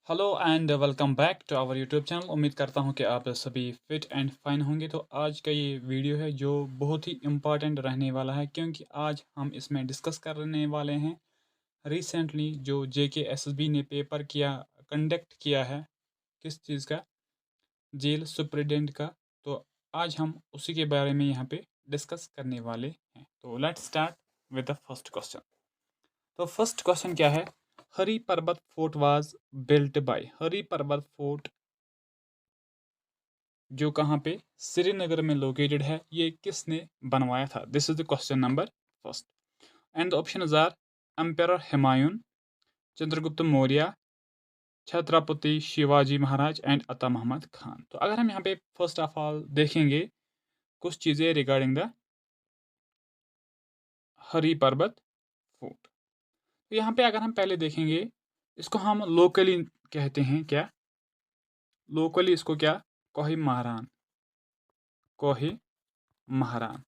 Hello and welcome back to our YouTube channel. उम्मीद करता हूं कि आप सभी फिट एंड फाइन होंगे। तो आज का ये वीडियो है जो बहुत ही इम्पॉर्टेंट रहने वाला है, क्योंकि आज हम इसमें डिस्कस करने वाले हैं रिसेंटली जो जेके एसएसबी ने पेपर कंडक्ट किया है। किस चीज़ का? जेल सुप्रिटेंडेंट का। तो आज हम उसी के बारे में यहाँ पे डिस्कस करने वाले हैं। तो let's start with the first question. तो फर्स्ट क्वेश्चन क्या है? हरी पर्वत फोर्ट वाज बिल्ट बाय। हरी पर्वत फोर्ट जो कहाँ पे श्रीनगर में लोकेटेड है, ये किसने बनवाया था? This is the question number first. And the option are emperor Humayun, Chandragupta Maurya, Chhatrapati Shivaji Maharaj and Ata Mohammad Khan. तो अगर हम यहाँ पे फर्स्ट ऑफ ऑल देखेंगे कुछ चीज़ें रिगार्डिंग द हरी पर्वत फोर्ट, तो यहाँ पे अगर हम पहले देखेंगे, इसको हम लोकली कहते हैं क्या? लोकली इसको क्या? कोही महारान। कोही महारान।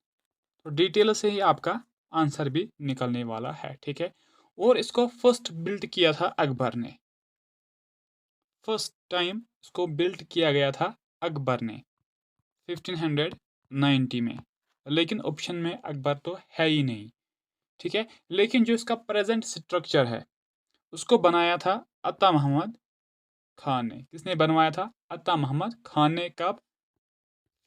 तो डिटेल से ही आपका आंसर भी निकलने वाला है, ठीक है। और इसको फर्स्ट बिल्ड किया था अकबर ने। फर्स्ट टाइम इसको बिल्ड किया गया था अकबर ने 1590 में। लेकिन ऑप्शन में अकबर तो है ही नहीं, ठीक है। लेकिन जो इसका प्रेजेंट स्ट्रक्चर है उसको बनाया था अता मोहम्मद खान ने। किसने बनवाया था? अता मोहम्मद खान ने। कब?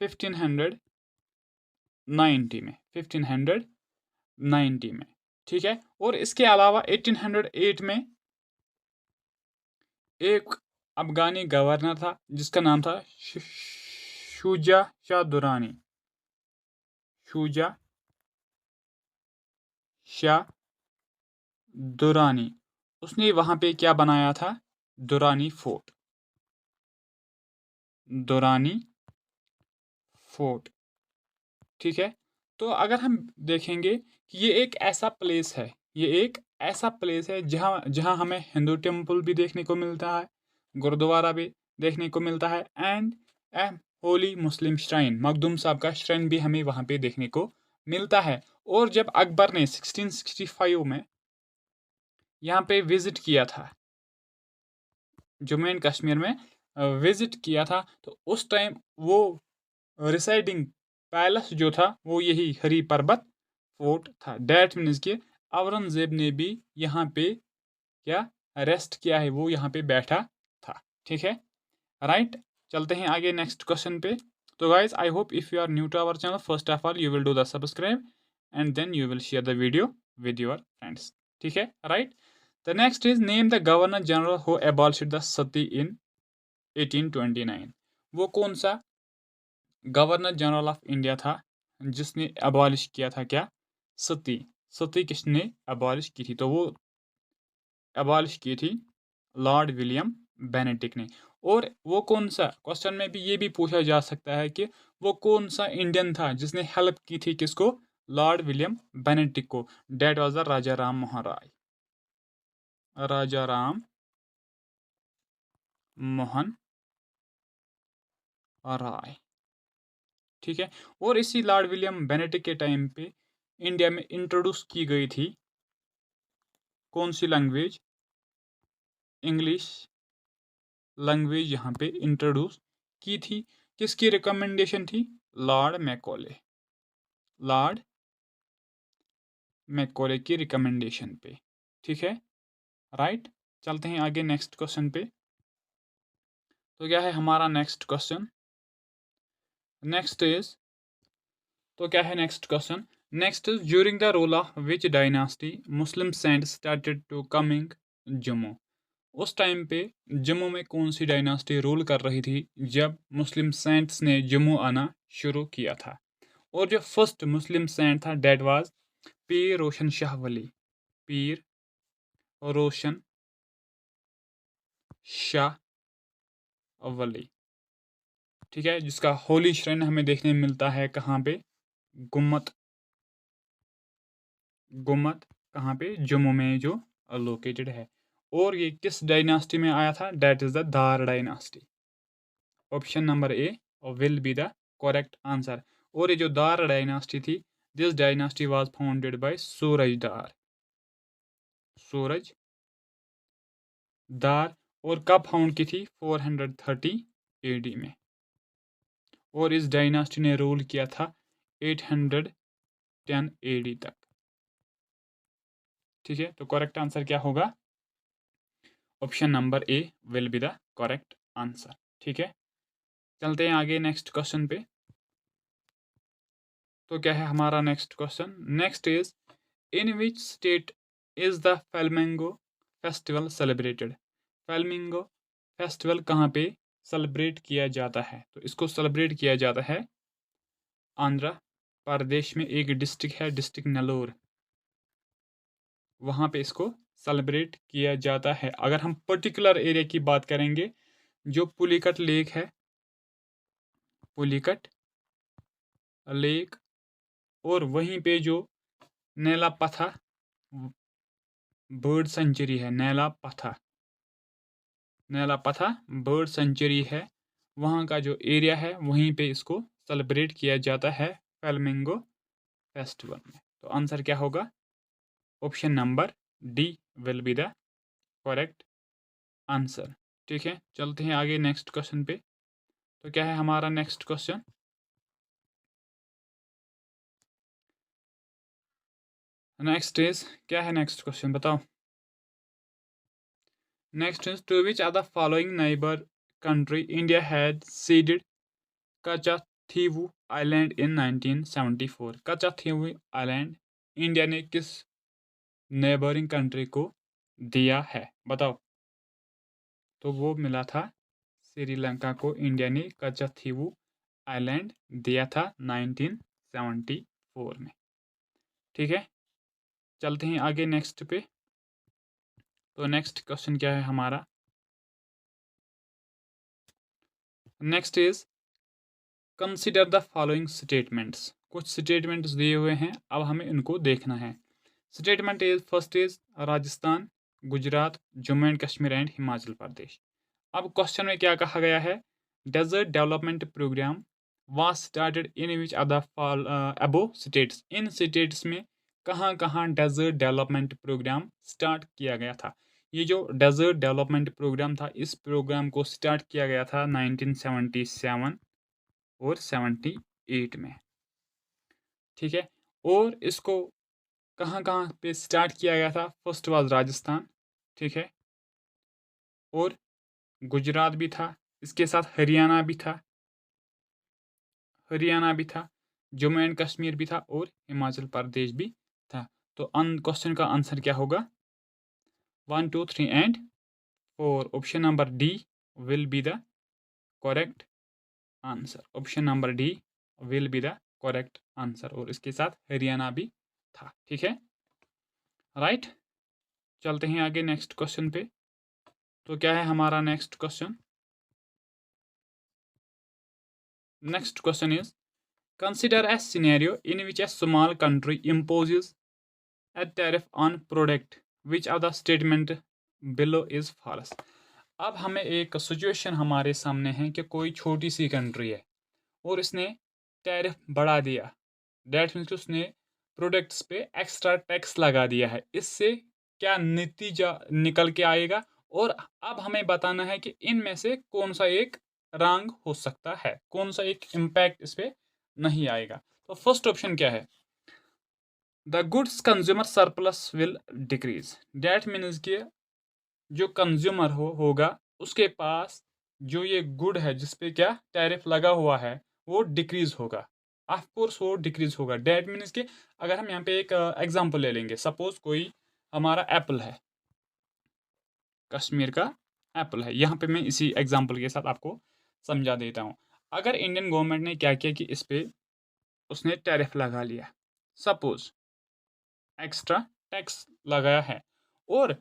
1590 में। 1590 में, ठीक है। और इसके अलावा 1808 में एक अफगानी गवर्नर था जिसका नाम था शुजा शाह दुरानी। शुजा शाह दुरानी। उसने वहां पे क्या बनाया था? दुरानी फोर्ट। दुरानी फोर्ट, ठीक है। तो अगर हम देखेंगे कि ये एक ऐसा प्लेस है, ये एक ऐसा प्लेस है जहाँ जहाँ हमें हिंदू टेम्पल भी देखने को मिलता है, गुरुद्वारा भी देखने को मिलता है, and A Holi Muslim shrine, Makhdoom साहब का श्राइन भी हमें वहाँ पे देखने को मिलता है। और जब अकबर ने 1665 में यहाँ पे विजिट किया था, जम्मू एंड कश्मीर में विजिट किया था, तो उस टाइम वो रिसाइडिंग पैलेस जो था वो यही हरी पर्वत फोर्ट था। डैट मीन्स कि औरंगजेब ने भी यहाँ पे क्या रेस्ट किया है, वो यहाँ पे बैठा था, ठीक है। राइट, चलते हैं आगे नेक्स्ट क्वेश्चन पे। तो guys I hope if you are new to our channel, first of all you will do the subscribe and then you will share the video with your friends, ठीक है। Right, the next is name the governor general who abolished the sati in 1829। वो कौन सा governor general of India था जिसने abolish किया था क्या? सती। सती किसने अबॉलिश की थी? तो वो अबॉलिश की थी लॉर्ड विलियम बेनेडिक्ट ने। और वो कौन सा, क्वेश्चन में भी ये भी पूछा जा सकता है कि वो कौन सा इंडियन था जिसने हेल्प की थी किसको? लॉर्ड विलियम बेनेडिक्ट को। डेट वाज द राजा राम मोहन राय। राजा राम मोहन राय, ठीक है। और इसी लॉर्ड विलियम बेनेडिक्ट के टाइम पे इंडिया में इंट्रोड्यूस की गई थी कौन सी लैंग्वेज? इंग्लिश लैंग्वेज यहाँ पे इंट्रोड्यूस की थी। किसकी रिकमेंडेशन थी? Lord Macaulay. लॉर्ड मैकॉले की रिकमेंडेशन पे, ठीक है। राइट, चलते हैं आगे नेक्स्ट क्वेश्चन पे। तो क्या है हमारा नेक्स्ट क्वेश्चन? नेक्स्ट इज, तो क्या है next question? Next is during the rule of which dynasty Muslim saint started to coming Jammu. उस टाइम पे जम्मू में कौन सी डायनास्टी रूल कर रही थी जब मुस्लिम सेंट्स ने जम्मू आना शुरू किया था? और जो फर्स्ट मुस्लिम सेंट था डेट वाज पीर रोशन शाह वली। पीर रोशन शाह वली, ठीक है, जिसका होली श्रेन हमें देखने में मिलता है कहाँ पे? गुम्मत। गुम्मत कहाँ पे? जम्मू में जो लोकेटेड है। और ये किस डायनास्टी में आया था? That is the Dar dynasty. Option number A will be the correct answer. और ये जो दार डायनास्टी थी, this dynasty was founded by Suraj Dar. Suraj दार। और कब फाउंड की थी? 430 AD में। और इस डायनास्टी ने रूल किया था 810 AD तक। ठीक है, तो करेक्ट आंसर क्या होगा? Option number A will be the correct answer. ठीक है, चलते हैं आगे नेक्स्ट क्वेश्चन पे। तो क्या है हमारा next question? Next is in which state is the flamingo festival celebrated? Flamingo festival कहाँ पे सेलिब्रेट किया जाता है? तो इसको सेलिब्रेट किया जाता है आंध्र प्रदेश में। एक डिस्ट्रिक्ट है, डिस्ट्रिक्ट नेल्लोर, वहाँ पे इसको सेलिब्रेट किया जाता है। अगर हम पर्टिकुलर एरिया की बात करेंगे, जो पुलिकट लेक है, पुलिकट लेक, और वहीं पे जो नेलापथा बर्ड सेंचुरी है, नेलापथा बर्ड सेंचुरी है, वहाँ का जो एरिया है वहीं पे इसको सेलिब्रेट किया जाता है फ्लेमिंगो फेस्टिवल में। तो आंसर क्या होगा? Option number D will be the correct answer. ठीक है, चलते हैं आगे नेक्स्ट क्वेश्चन पे। तो क्या है हमारा नेक्स्ट क्वेश्चन? नेक्स्ट इज, क्या है नेक्स्ट क्वेश्चन बताओ? Next is to which are the following neighbour country India had ceded Katchatheevu island in 1974? Katchatheevu island India ने किस नेबरिंग कंट्री को दिया है? बताओ। तो वो मिला था श्रीलंका को, इंडिया ने कचाथीवू आइलैंड दिया था 1974 में। ठीक है, चलते हैं आगे नेक्स्ट पे। तो नेक्स्ट क्वेश्चन क्या है हमारा? Next is consider the following statements. कुछ स्टेटमेंट्स दिए हुए हैं, अब हमें इनको देखना है। Statement is, first is Rajasthan, Gujarat, Jammu and Kashmir and Himachal Pradesh. अब क्वेश्चन में क्या कहा गया है? Desert development programme was started in which other above states? इन स्टेट्स में कहाँ कहाँ डेजर्ट डेवलपमेंट प्रोग्राम स्टार्ट किया गया था? ये जो डेजर्ट डेवलपमेंट प्रोग्राम था, इस प्रोग्राम को स्टार्ट किया गया था 1977 और 78 में। ठीक है, और इसको कहाँ कहाँ पे स्टार्ट किया गया था? फर्स्ट वाज राजस्थान, ठीक है, और गुजरात भी था, इसके साथ हरियाणा भी था, जम्मू एंड कश्मीर भी था, और हिमाचल प्रदेश भी था। तो क्वेश्चन का आंसर क्या होगा? 1 2 3 and 4। Option number D will be the correct answer. Option number D will be the correct answer, और इसके साथ हरियाणा भी था। ठीक है, राइट। चलते हैं आगे नेक्स्ट क्वेश्चन पे। तो क्या है हमारा next question? Next question is, consider a scenario in which a small country imposes a tariff on product which of the statement below is false? अब हमें एक सिचुएशन हमारे सामने है कि कोई छोटी सी कंट्री है और इसने टैरिफ बढ़ा दिया। दैट मीन्स उसने प्रोडक्ट्स पे एक्स्ट्रा टैक्स लगा दिया है। इससे क्या नतीजा निकल के आएगा? और अब हमें बताना है कि इनमें से कौन सा एक रॉन्ग हो सकता है, कौन सा एक इम्पैक्ट इस पर नहीं आएगा। तो फर्स्ट ऑप्शन क्या है? The goods consumer surplus will decrease. That means कि जो कंज्यूमर होगा उसके पास जो ये गुड है जिसपे क्या टैरिफ लगा हुआ है वो डिक्रीज होगा। ऑफ कोर्स वो डिक्रीज होगा। डैट मीन्स कि अगर हम यहाँ पे एक एग्जांपल ले लेंगे, सपोज कोई हमारा एप्पल है, कश्मीर का एप्पल है। यहाँ पे मैं इसी एग्जांपल के साथ आपको समझा देता हूँ। अगर इंडियन गवर्नमेंट ने क्या किया कि इस पर उसने टैरिफ लगा लिया, सपोज एक्स्ट्रा टैक्स लगाया है, और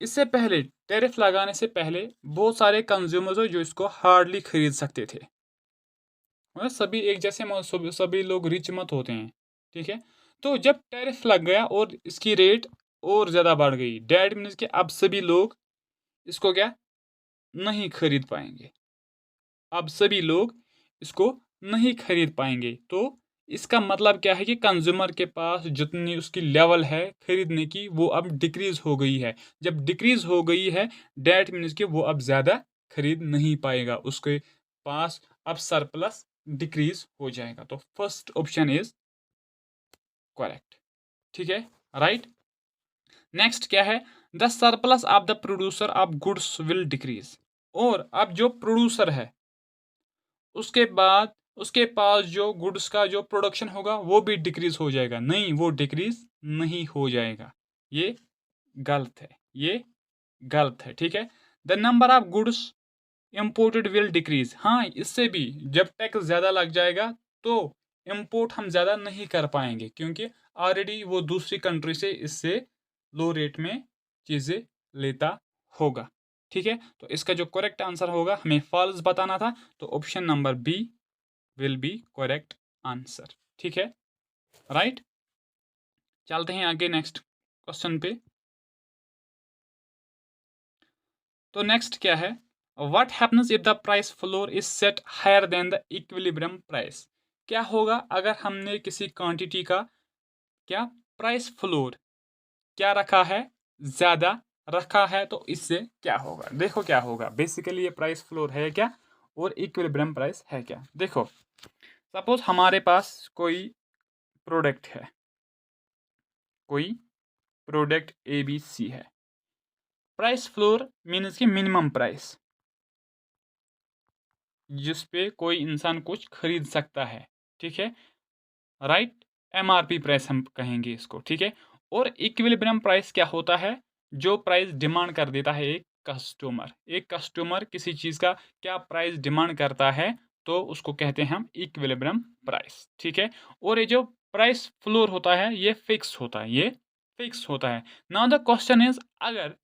इससे पहले टैरिफ लगाने से पहले बहुत सारे कंज्यूमर्स जो इसको हार्डली खरीद सकते थे, मतलब सभी एक जैसे सभी लोग रिच मत होते हैं। ठीक है, तो जब टैरिफ लग गया और इसकी रेट और ज़्यादा बढ़ गई, डैट मीन्स कि अब सभी लोग इसको क्या नहीं खरीद पाएंगे। अब सभी लोग इसको नहीं खरीद पाएंगे, तो इसका मतलब क्या है कि कंज्यूमर के पास जितनी उसकी लेवल है खरीदने की वो अब डिक्रीज हो गई है। जब डिक्रीज हो गई है डैट मीन्स कि वो अब ज़्यादा खरीद नहीं पाएगा, उसके पास अब सरप्लस डिक्रीज हो जाएगा। तो फर्स्ट ऑप्शन इज करेक्ट। ठीक है, राइट। नेक्स्ट क्या है, the surplus of the producer of goods will decrease. और अब जो प्रोड्यूसर है उसके बाद उसके पास जो गुड्स का जो प्रोडक्शन होगा वो भी डिक्रीज हो जाएगा। नहीं, वो डिक्रीज नहीं हो जाएगा, ये गलत है, ये गलत है। ठीक है, the number of goods imported will decrease. हाँ, इससे भी जब टैक्स ज़्यादा लग जाएगा तो इम्पोर्ट हम ज़्यादा नहीं कर पाएंगे, क्योंकि ऑलरेडी वो दूसरी कंट्री से इससे लो रेट में चीज़ें लेता होगा। ठीक है, तो इसका जो करेक्ट आंसर होगा, हमें फॉल्स बताना था, तो option number B will be correct answer. ठीक है, राइट। चलते हैं आगे नेक्स्ट क्वेश्चन पे। तो नेक्स्ट क्या है, what happens if the price floor is set higher than the equilibrium price. क्या होगा अगर हमने किसी क्वांटिटी का क्या प्राइस फ्लोर क्या रखा है, ज़्यादा रखा है, तो इससे क्या होगा। देखो क्या होगा, बेसिकली ये प्राइस फ्लोर है क्या और इक्विलिब्रियम प्राइस है क्या। देखो, सपोज हमारे पास कोई प्रोडक्ट है, कोई प्रोडक्ट ABC है। प्राइस फ्लोर मीन्स की मिनिमम प्राइस जिस पे कोई इंसान कुछ खरीद सकता है। ठीक है, राइट। MRP प्राइस हम कहेंगे इसको। ठीक है, और इक्विलिब्रियम प्राइस क्या होता है, जो प्राइस डिमांड कर देता है एक कस्टमर किसी चीज़ का क्या प्राइस डिमांड करता है, तो उसको कहते हैं हम इक्विलिब्रियम प्राइस। ठीक है, और ये जो प्राइस फ्लोर होता है ये फिक्स होता है, ये फिक्स होता है। नाउ द क्वेश्चन इज, अगर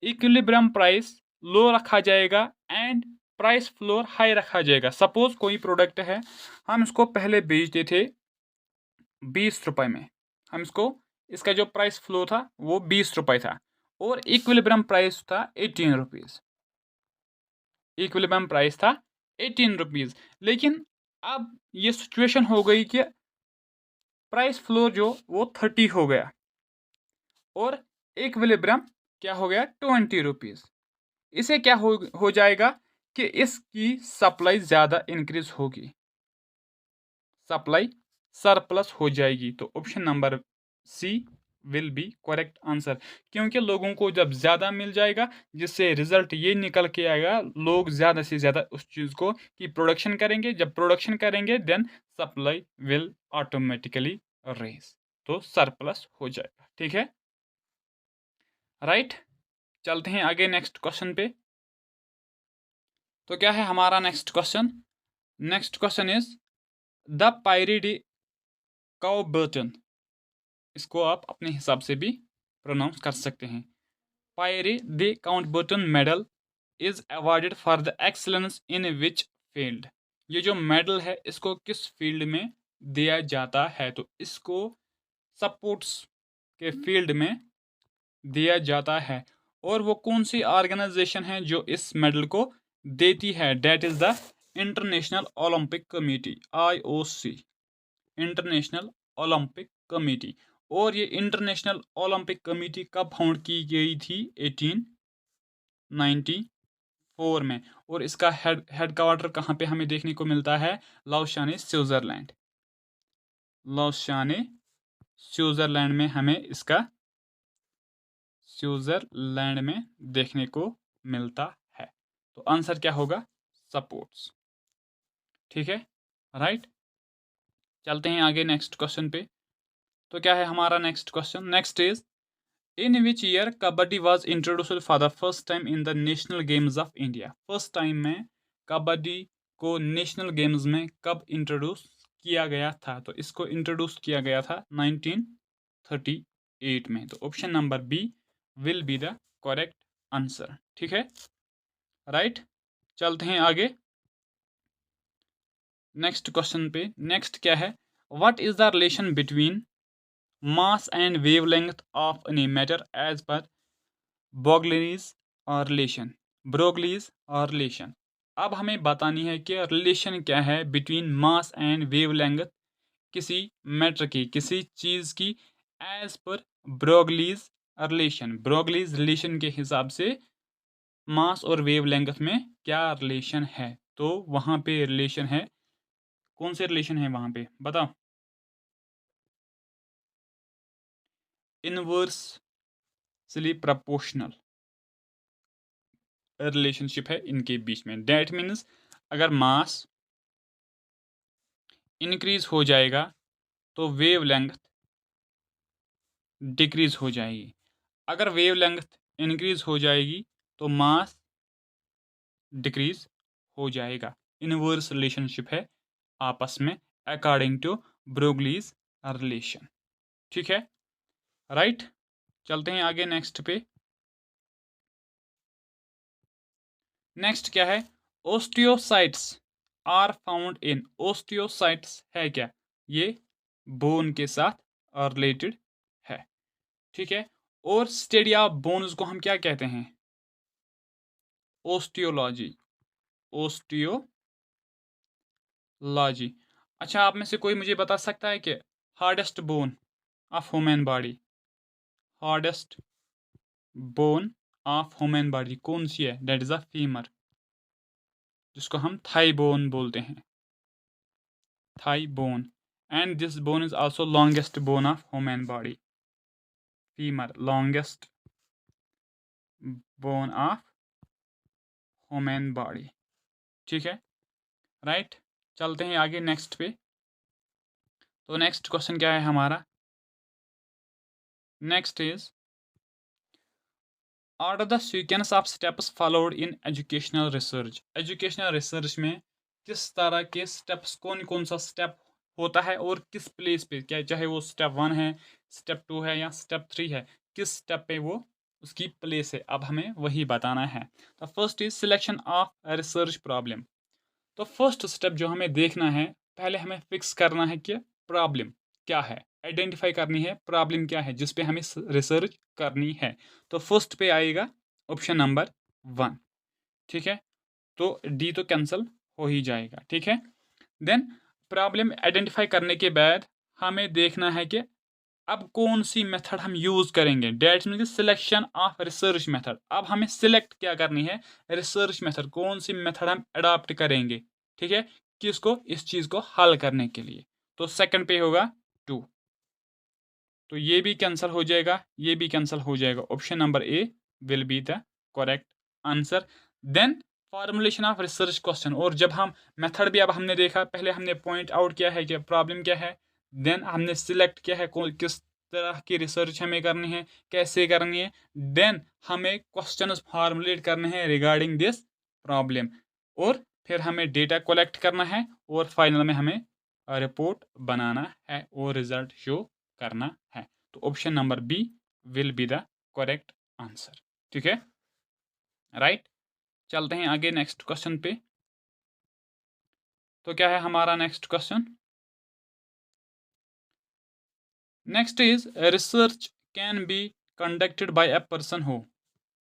इक्विलिब्रियम प्राइस लो रखा जाएगा एंड प्राइस फ्लोर हाई रखा जाएगा। सपोज कोई प्रोडक्ट है, हम इसको पहले बेचते थे 20 रुपए में, हम इसका जो प्राइस फ्लोर था वो 20 रुपए था और इक्विलिब्रियम प्राइस था 18 रुपीज़। इक्विलिब्रियम प्राइस था 18 रुपीज़। लेकिन अब ये सिचुएशन हो गई कि प्राइस फ्लोर जो वो 30 हो गया और इक्विलिब्रियम क्या हो गया 20 रुपीज़। इसे क्या हो जाएगा कि इसकी सप्लाई ज़्यादा इंक्रीज होगी, सप्लाई सरप्लस हो जाएगी। तो option number C will be correct answer, क्योंकि लोगों को जब ज़्यादा मिल जाएगा जिससे रिजल्ट ये निकल के आएगा, लोग ज़्यादा से ज़्यादा उस चीज़ को की प्रोडक्शन करेंगे। जब प्रोडक्शन करेंगे then supply will automatically raise, तो सरप्लस हो जाएगा। ठीक है, राइट। चलते हैं आगे नेक्स्ट क्वेश्चन पे। तो क्या है हमारा next question, next question is the पायरी काउबर्टन। इसको आप अपने हिसाब से भी प्रोनाउंस कर सकते हैं। Pierre de Coubertin medal is awarded for the excellence in which field. ये जो मेडल है इसको किस फील्ड में दिया जाता है, तो इसको सपोर्ट्स के फील्ड में दिया जाता है। और वो कौन सी ऑर्गेनाइजेशन है जो इस मेडल को देती है, that is the International Olympic Committee, IOC, International Olympic Committee. और ये इंटरनेशनल ओलंपिक कमेटी कब फाउंड की गई थी, 1894 में। और इसका हेड क्वार्टर कहाँ पे हमें देखने को मिलता है, लाउशाने स्विट्जरलैंड, लाउशाने स्विट्जरलैंड में हमें इसका स्विट्जरलैंड में देखने को मिलता है। तो आंसर क्या होगा, सपोर्ट्स। ठीक है, राइट। चलते हैं आगे नेक्स्ट क्वेश्चन पे। तो क्या है हमारा next question, next is in which year kabaddi was introduced for the first time in the national games of India. First time में कबड्डी को नेशनल गेम्स में कब इंट्रोड्यूस किया गया था, तो इसको इंट्रोड्यूस किया गया था 1938 में। तो option number B will be the correct answer. ठीक है, राइट। चलते हैं आगे नेक्स्ट क्वेश्चन पे। नेक्स्ट क्या है, what is the relation between mass and wavelength of any matter as per Broglie's और रिलेशन, ब्रोगलीज और रिलेशन। अब हमें बतानी है कि रिलेशन क्या है बिटवीन मास एंड वेवलेंथ किसी मैटर की, किसी चीज़ की एज पर ब्रोगलीज रिलेशन के हिसाब से मास और वेवलेंथ में क्या रिलेशन है। तो वहाँ पे रिलेशन है, कौन से रिलेशन है वहाँ पे बताओ। इनवर्सली प्रोपोर्शनल रिलेशनशिप है इनके बीच में। डेट मीन्स अगर मास इंक्रीज हो जाएगा तो वेवलेंथ डिक्रीज हो जाएगी, अगर वेवलेंथ इंक्रीज हो जाएगी तो मास डिक्रीज हो जाएगा। इनवर्स रिलेशनशिप है आपस में अकॉर्डिंग टू ब्रोगलीज रिलेशन। ठीक है, राइट। चलते हैं आगे नेक्स्ट पे। नेक्स्ट क्या है, osteocytes are found in. Osteocytes है क्या, ये बोन के साथ रिलेटेड है। ठीक है, और स्टडी ऑफ बोन्स को हम क्या कहते हैं, ओस्टियोलॉजी। ओस्टियोलॉजी। अच्छा, आप में से कोई मुझे बता सकता है कि hardest bone of human body, hardest bone of human body कौन सी है। दैट इज अ फीमर, जिसको हम थाई बोन बोलते हैं, thigh bone. And this bone is also longest bone of human body, femur longest bone of human body. ठीक है, right. चलते हैं आगे नेक्स्ट पे। तो नेक्स्ट क्वेश्चन क्या है हमारा, next is are the sequence of steps followed in educational research. Educational research में किस तरह के स्टेप्स, कौन कौन सा स्टेप होता है और किस प्लेस पे, क्या चाहे वो स्टेप 1 है, स्टेप 2 है या स्टेप 3 है, किस स्टेप पे वो उसकी प्लेस है, अब हमें वही बताना है। तो first is selection of research problem. तो फर्स्ट स्टेप जो हमें देखना है, पहले हमें फिक्स करना है कि प्रॉब्लम क्या है, आइडेंटिफाई करनी है प्रॉब्लम क्या है जिस पे हमें रिसर्च करनी है। तो फर्स्ट पे आएगा ऑप्शन नंबर 1। ठीक है, तो डी तो कैंसिल हो ही जाएगा। ठीक है, देन प्रॉब्लम आइडेंटिफाई करने के बाद हमें देखना है कि अब कौन सी मेथड हम यूज करेंगे। That mean selection of research method. अब हमें सिलेक्ट क्या करनी है, रिसर्च मेथड, कौन सी मेथड हम अडॉप्ट करेंगे। ठीक है, किसको, इस चीज को हल करने के लिए। तो सेकंड पे होगा 2, तो ये भी कैंसिल हो जाएगा, ये भी कैंसिल हो जाएगा। Option number A will be the correct answer. Then formulation of research question, और जब हम मेथड भी अब हमने देखा, पहले हमने पॉइंट आउट किया है कि प्रॉब्लम क्या है, देन हमने सिलेक्ट किया है किस तरह की रिसर्च हमें करनी है, कैसे करनी है, देन हमें क्वेश्चन फॉर्मुलेट करने हैं रिगार्डिंग दिस प्रॉब्लम, और फिर हमें डेटा कलेक्ट करना है, और फाइनल में हमें रिपोर्ट बनाना है और रिजल्ट शो करना है। तो option number B will be the correct answer. ठीक है, राइट। चलते हैं आगे नेक्स्ट क्वेश्चन पे। तो क्या है हमारा next question, next is research can be conducted by a person हो।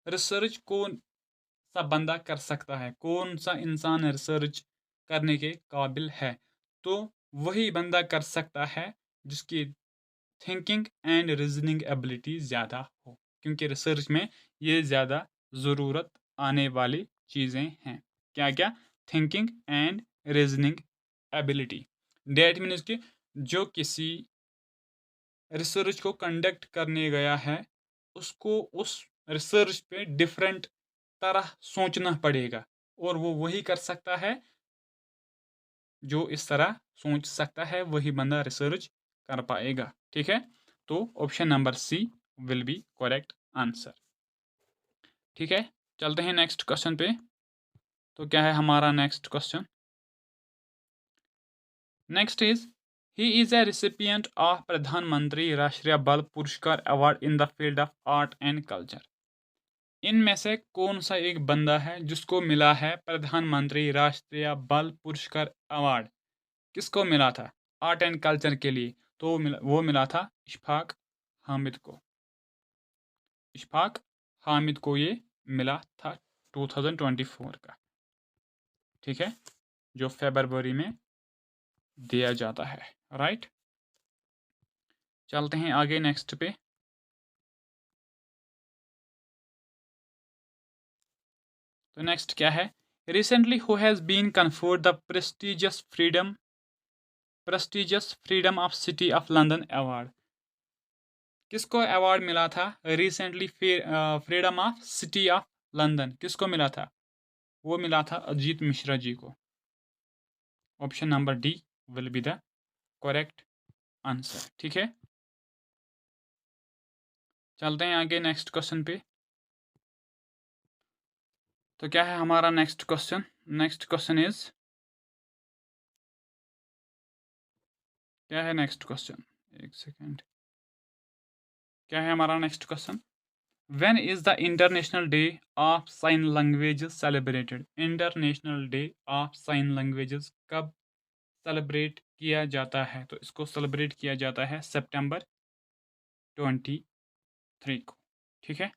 रिसर्च कौन सा बंदा कर सकता है, कौन सा इंसान रिसर्च करने के काबिल है। तो वही बंदा कर सकता है जिसकी थिंकिंग एंड रीजनिंग एबिलिटी ज़्यादा हो, क्योंकि रिसर्च में ये ज़्यादा ज़रूरत आने वाली चीज़ें हैं। क्या क्या, thinking and reasoning ability. That means कि जो किसी रिसर्च को कंडक्ट करने गया है, उसको उस रिसर्च पे डिफरेंट तरह सोचना पड़ेगा, और वो वही कर सकता है जो इस तरह सोच सकता है, वही बंदा रिसर्च कर पाएगा। ठीक है, तो option number C will be correct answer. ठीक है, चलते हैं नेक्स्ट क्वेश्चन पे। तो क्या है हमारा next question, next is he is a recipient of प्रधानमंत्री राष्ट्रीय बाल पुरस्कार award in the field of art and culture. इनमें से कौन सा एक बंदा है जिसको मिला है प्रधानमंत्री राष्ट्रीय बाल पुरस्कार अवार्ड, किसको मिला था आर्ट एंड कल्चर के लिए। तो वो मिला था इशफाक हामिद को। इशफाक हामिद को ये मिला था 2024 का। ठीक है, जो फरवरी में दिया जाता है, राइट, चलते हैं आगे नेक्स्ट पे। तो नेक्स्ट क्या है, recently who has been conferred the prestigious freedom of city of London award. किसको अवार्ड मिला था recently freedom of city of London, किसको मिला था? वो मिला था अजीत मिश्रा जी को। Option number D will be the correct answer. ठीक है, चलते हैं आगे नेक्स्ट क्वेश्चन पे। तो क्या है हमारा next question? Next question is, क्या है नेक्स्ट क्वेश्चन? एक सेकेंड, क्या है हमारा next question? When is the international day of sine languages celebrated? International day of sine languages कब सेलिब्रेट किया जाता है? तो इसको सेलिब्रेट किया जाता है सितंबर 23 को। ठीक है,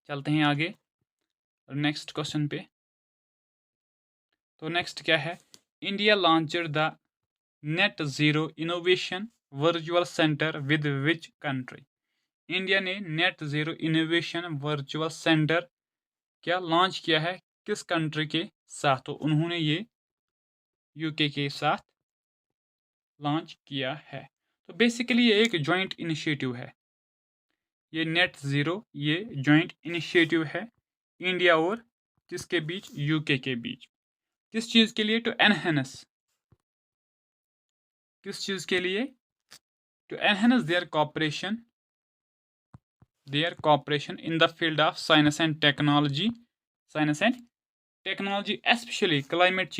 चलते हैं आगे नेक्स्ट क्वेश्चन पे। तो नेक्स्ट क्या है, India launched the net zero innovation virtual centre with which country? India ने net zero innovation virtual centre क्या लॉन्च किया है, किस कंट्री के साथ? तो उन्होंने ये यूके के साथ लॉन्च किया है। तो बेसिकली ये एक जॉइंट इनिशिएटिव है, ये नेट ज़ीरो ये जॉइंट इनिशिएटिव है इंडिया और किसके बीच? यूके के बीच। किस चीज़ के लिए? टू एनहेंस, किस चीज़ के लिए? To enhance their cooperation in the field of science and technology, especially climate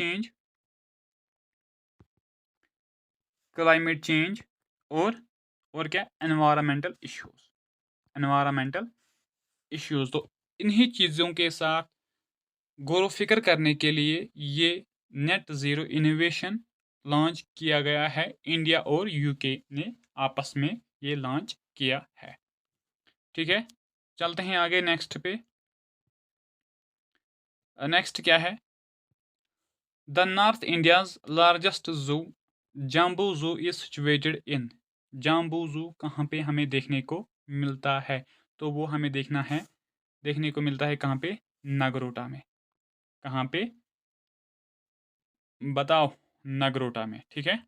change और क्या, एनवायरमेंटल इश्यूज। तो इन्हीं चीज़ों के साथ गौर फिक्र करने के लिए ये नेट ज़ीरो इनोवेशन लॉन्च किया गया है, इंडिया और यूके ने आपस में ये लॉन्च किया है। ठीक है, चलते हैं आगे नेक्स्ट पे। नेक्स्ट क्या है, द नॉर्थ इंडियाज लार्जेस्ट जू जाम्बू जू इज सिचुएटेड इन? जाम्बू जू कहाँ पे हमें देखने को मिलता है? तो वो हमें देखने को मिलता है कहाँ पे? नगरोटा में। कहाँ पे बताओ? नगरोटा में। ठीक है,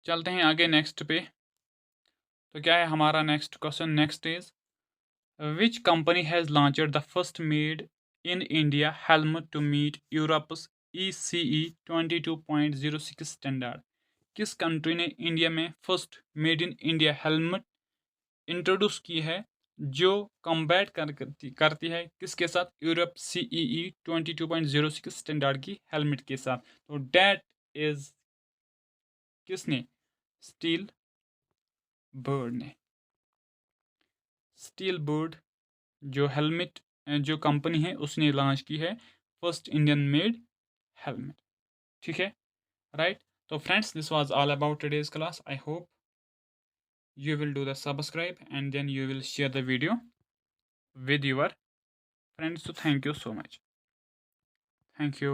चलते हैं आगे नेक्स्ट पे। तो क्या है हमारा next question? Next is, which company has launched the first made in India helmet to meet Europe's ECE 22.06 standard? किस कंट्री ने इंडिया में first made in India helmet introduce की है जो कम्बैट करती है किसके साथ? यूरोप CEE 22.06 स्टैंडर्ड की हेलमेट के साथ। तो डैट इज किसने? स्टील बर्ड ने। स्टील बर्ड जो हेलमेट जो कंपनी है उसने लॉन्च की है फर्स्ट इंडियन मेड हेलमेट। ठीक है, राइट। तो friends, this was all about today's class. I hope you will do the subscribe and then you will share the video with your friends. So thank you so much. Thank you.